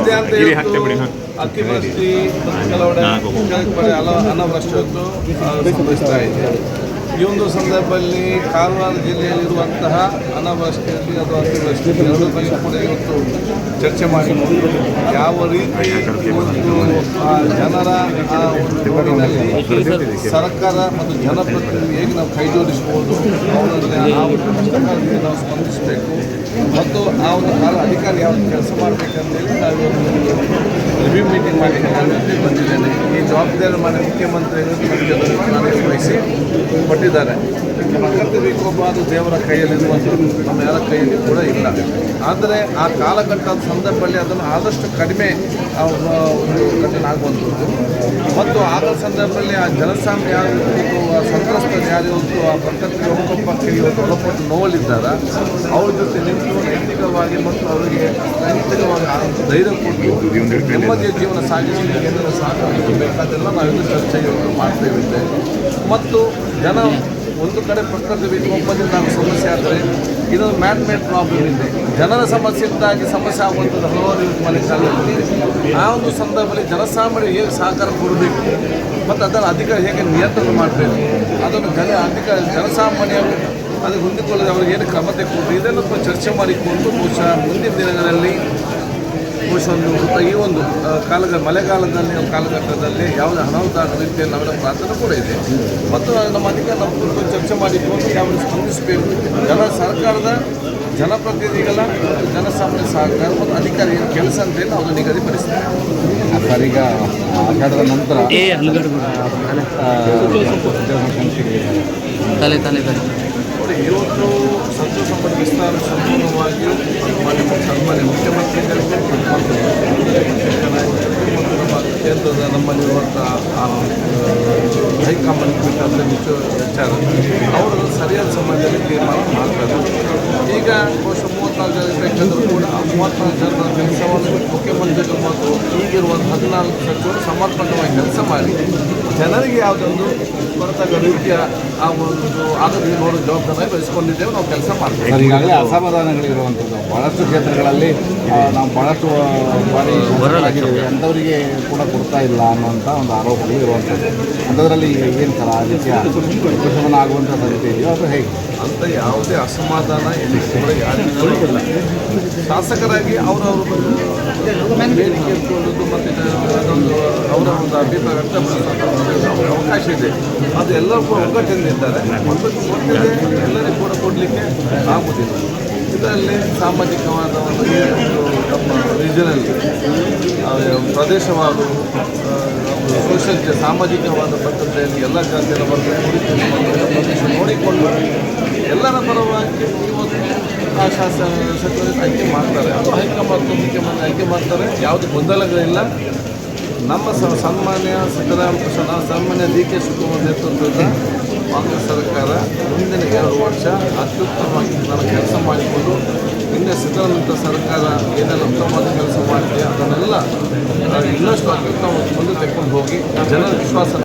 ರಾಜ್ಯಾದ್ಯಂತ ಅತಿವೃಷ್ಟಿ ಕೆಲವೆಡೆ ಅನಾವೃಷ್ಟಿಯತ್ತು ಸಂಭವಿಸ್ತಾ ಇದೆ. ಈ ಒಂದು ಸಂದರ್ಭದಲ್ಲಿ ಕಾರವಾರ ಜಿಲ್ಲೆಯಲ್ಲಿರುವಂತಹ ಅನಾವೃಷ್ಟಿಯಲ್ಲಿ ಅಥವಾ ಅತಿವೃಷ್ಟಿ ಎರಡರ ಬಗ್ಗೆ ಕೂಡ ಇವತ್ತು ಚರ್ಚೆ ಮಾಡಿಕೊಂಡು ಯಾವ ರೀತಿ ಇವತ್ತು ಜನರ ನೋಡಿನಲ್ಲಿ ಸರ್ಕಾರ ಮತ್ತು ಜನಪ್ರತಿನಿಧಿ ಹೇಗೆ ನಾವು ಕೈ ಜೋಡಿಸ್ಬೋದು, ಅವರಲ್ಲಿ ಆ ಒಂದು ಕಷ್ಟಕಾಲದಲ್ಲಿ ನಾವು ಸ್ಪಂದಿಸಬೇಕು ಮತ್ತು ಆ ಒಂದು ಅಧಿಕಾರಿ ಯಾವ ಕೆಲಸ ಮಾಡಬೇಕಂತೇಳಿ ನಾವು ರಿವ್ಯೂ ಮೀಟಿಂಗ್ ಮಾಡಿ ಬಂದಿದ್ದೇನೆ. ಈ ಜವಾಬ್ದಾರಿ ಮಾಡಿ ಮುಖ್ಯಮಂತ್ರಿಗಳು ನನಗೆ ವಹಿಸಿ ಕೊಟ್ಟಿದ್ದಾರೆ. ಪ್ರಕೃತಿ ವಿಕೋಪ ಅದು ದೇವರ ಕೈಯಲ್ಲಿರುವಂಥದ್ದು, ನಮ್ಮ ಯಾರ ಕೈಯಲ್ಲಿ ಕೂಡ ಇಲ್ಲ. ಆದರೆ ಆ ಕಾಲಘಟ್ಟದ ಸಂದರ್ಭದಲ್ಲಿ ಅದನ್ನು ಆದಷ್ಟು ಕಡಿಮೆ ಒಂದು ಘಟನೆ ಆಗುವಂಥದ್ದು ಮತ್ತು ಆದ ಸಂದರ್ಭದಲ್ಲಿ ಆ ಜನಸಾಮಾನ್ಯ ಯಾರು ಸಂತ್ರಸ್ತರು ಯಾರು ಇವತ್ತು ಆ ಪ್ರಕೃತಿ ವಿಕೋಪಕ್ಕೆ ಇವತ್ತು ಒಳಪಟ್ಟು ನೋವಲ್ಲಿದ್ದಾರೆ, ಅವ್ರ ಜೊತೆ ನಿಂತು ನೈತಿಕವಾಗಿ ಮತ್ತು ಅವರಿಗೆ ನೈತಿಕವಾಗಿ ಧೈರ್ಯ ಕೊಟ್ಟು ನೆಮ್ಮದಿಯ ಜೀವನ ಸಾಗಿಸಲಿಕ್ಕೆ ಏನೆಲ್ಲ ಸಹಕಾರ ಬೇಕಾದೆಲ್ಲ ನಾವಿನ್ನು ಚರ್ಚೆ ಮಾಡ್ತೇವೆ. ಮತ್ತು ಜನ ಒಂದು ಕಡೆ ಪ್ರಕೃತಿ ವಿಕೋಪದಿಂದ ನಾವು ಸಮಸ್ಯೆ ಆದರೆ ಇದೊಂದು ಮೇಡ್ ಪ್ರಾಬ್ಲಮ್ ಇದೆ. ಜನರ ಸಮಸ್ಯೆಯಿಂದಾಗಿ ಸಮಸ್ಯೆ ಆಗುವಂಥದ್ದು ಹಲವಾರು ಮನೆಗಳಲ್ಲಿ. ಆ ಒಂದು ಸಂದರ್ಭದಲ್ಲಿ ಜನಸಾಮಾನ್ಯರು ಹೇಗೆ ಸಹಕಾರ ಕೊಡಬೇಕು ಮತ್ತು ಅದನ್ನು ಅಧಿಕಾರ ಹೇಗೆ ನಿಯಂತ್ರಣ ಮಾಡಬೇಕು, ಅದನ್ನು ಜನಸಾಮಾನ್ಯರು ಅದಕ್ಕೆ ಹೊಂದಿಕೊಳ್ಳದೆ ಅವ್ರಿಗೆ ಏನು ಕ್ರಮ ತೆಗೆದುಕೊಂಡು ಇದೆಲ್ಲ ಚರ್ಚೆ ಮಾಡಿಕೊಂಡು ಬಹುಶಃ ಮುಂದಿನ ದಿನಗಳಲ್ಲಿ ಈ ಒಂದು ಮಳೆಗಾಲದಲ್ಲಿ ಕಾಲಘಟ್ಟದಲ್ಲಿ ಯಾವುದೇ ಅನಾಹುತ ರೀತಿಯಲ್ಲಿ ನಾವೆಲ್ಲ ಪ್ರಾರ್ಥನೆ ಕೂಡ ಇದೆ ಮತ್ತು ನಮ್ಮ ಅಧಿಕಾರ ನಮ್ಮ ಚರ್ಚೆ ಮಾಡಿಕೊಂಡು ಯಾವ ಸ್ಪಂದಿಸಬೇಕು, ಸರ್ಕಾರದ ಜನಪ್ರತಿನಿಧಿಗಳ ಜನಸಾಮಾನ್ಯ ಸಹಕಾರ ಮತ್ತು ಅಧಿಕಾರಿ ಕೆಲಸ ಅಂತೇಳಿ ನಾವು ನಿಗದಿಪಡಿಸ್ತೇವೆ. ಸರ್, ಈಗ ಆಷಾಢದ ನಂತರ ನೋಡಿ, ಇವತ್ತು ಸಂಸದ ಸಂಪುಟ ವಿಸ್ತಾರ ಸಂಪೂರ್ಣವಾಗಿ ಸನ್ಮಾನ್ಯ ಮುಖ್ಯಮಂತ್ರಿಗಳಿಗೆ ಮತ್ತು ನಮ್ಮ ಕೇಂದ್ರದ ನಮ್ಮಲ್ಲಿರುವಂಥ ಹೈಕಮಾಂಡ್ ವಿಚಾರ ಅವರು ಸರಿಯಾದ ಸಮಯದಲ್ಲಿ ತೀರ್ಮಾನ ಮಾಡ್ತಾರೆ. ಈಗ ಬಹುಶಃ 34 ಜನ ಬೇಕಂದ್ರೂ ಕೂಡ 34 ಜನರ ಕೆಲಸವನ್ನು ಮುಖ್ಯಮಂತ್ರಿಗಳು ಮತ್ತು ಈಗಿರುವಂಥ 14 ಸಚಿವರು ಸಮರ್ಪಕವಾಗಿ ಕೆಲಸ ಮಾಡಿ ಜನರಿಗೆ ಯಾವುದೊಂದು ಬರತಕ್ಕ ರೀತಿಯ ಆ ಒಂದು ಆಗದೇ ನೋಡೋ ಜವಾಬ್ದಾರಿ ವಹಿಸ್ಕೊಂಡಿದ್ದೇವೆ. ನಾವು ಕೆಲಸ ಮಾಡ್ತೇವೆ. ಈಗಾಗಲೇ ಅಸಮಾಧಾನಗಳಿರುವಂಥದ್ದು ಭಾಳಷ್ಟು ಕ್ಷೇತ್ರಗಳಲ್ಲಿ ನಾವು ಭಾಳಷ್ಟು ಬಾರಿ ಆಗಿದ್ದೇವೆ, ಅಂಥವರಿಗೆ ಕೂಡ ಕೊಡ್ತಾ ಇಲ್ಲ ಅನ್ನುವಂಥ ಒಂದು ಆರೋಪಗಳು ಇರುವಂಥದ್ದು. ಅಂಥದ್ರಲ್ಲಿ ಏನು ಸರ್ ಆ ರೀತಿಯ ಉಪಶಮನ ಆಗುವಂಥ ಸಾಧ್ಯತೆ ಇದೆಯೋ ಅದು ಹೇಗೆ ಅಂತ ಯಾವುದೇ ಅಸಮಾಧಾನ ಎಲ್ಲಿ ಕೂಡ ಯಾರಿಗೂ ಇಲ್ಲ. ಶಾಸಕರಾಗಿ ಅವರವರು ಬೇಡಿಕೆ ಇಟ್ಕೊಳ್ಳೋದು ಮತ್ತು ಅದೊಂದು ಅವರ ಒಂದು ಅಭಿಪ್ರಾಯ ವ್ಯಕ್ತಪಡಿಸೋದು ಅವಕಾಶ ಇದೆ. ಅದು ಎಲ್ಲರೂ ಕೂಡ ಒಗ್ಗಟ್ಟಿನಿಂದಿದ್ದಾರೆ. ಒಗ್ಗಟ್ಟಿದೆ ಎಲ್ಲರಿಗೂ ಕೂಡ ಕೊಡಲಿಕ್ಕೆ ಆಗುವುದಿಲ್ಲ. ಇದರಲ್ಲಿ ಸಾಮಾಜಿಕವಾದ ಒಂದು ನಮ್ಮ ರೀಜನಲ್ ಪ್ರದೇಶವಾದ ಸೋಷಿಯಲ್ ಸಾಮಾಜಿಕವಾದ ಭದ್ರತೆಯಲ್ಲಿ ಎಲ್ಲ ಜಾತಿಯ ವರ್ಗ ಪ್ರದೇಶ ನೋಡಿಕೊಂಡು ಎಲ್ಲರ ಪರವಾಗಿ ಇವತ್ತು ಆ ಸಚಿವರು ಆಯ್ಕೆ ಮಾಡ್ತಾರೆ. ಅದು ಹೈಕಮಾಂಡ್ ಮುಖ್ಯಮಂತ್ರಿ ಆಯ್ಕೆ ಮಾಡ್ತಾರೆ. ಯಾವುದು ಗೊಂದಲಗಳಿಲ್ಲ. ನಮ್ಮ ಸನ್ಮಾನ್ಯ ಸನ್ಮಾನ್ಯ DK ಶಿವಕುಮಾರ್ ನೇತೃತ್ವದ ಕಾಂಗ್ರೆಸ್ ಸರ್ಕಾರ ಮುಂದಿನ 2 ವರ್ಷ ಅತ್ಯುತ್ತಮವಾಗಿ ನಾನು ಕೆಲಸ ಮಾಡಿಕೊಂಡು ನಿನ್ನೆ ಸಿದ್ದರಾಮಯ್ಯ ಸರ್ಕಾರ ಏನೆಲ್ಲ ಉತ್ತಮವಾದ ಕೆಲಸ ಮಾಡಿದೆ ಅದನ್ನೆಲ್ಲ ಇನ್ನಷ್ಟು ಅತ್ಯುತ್ತಮ ಮುಂದೆ ತೆಗೆದುಕೊಂಡು ಹೋಗಿ ಜನರ ವಿಶ್ವಾಸ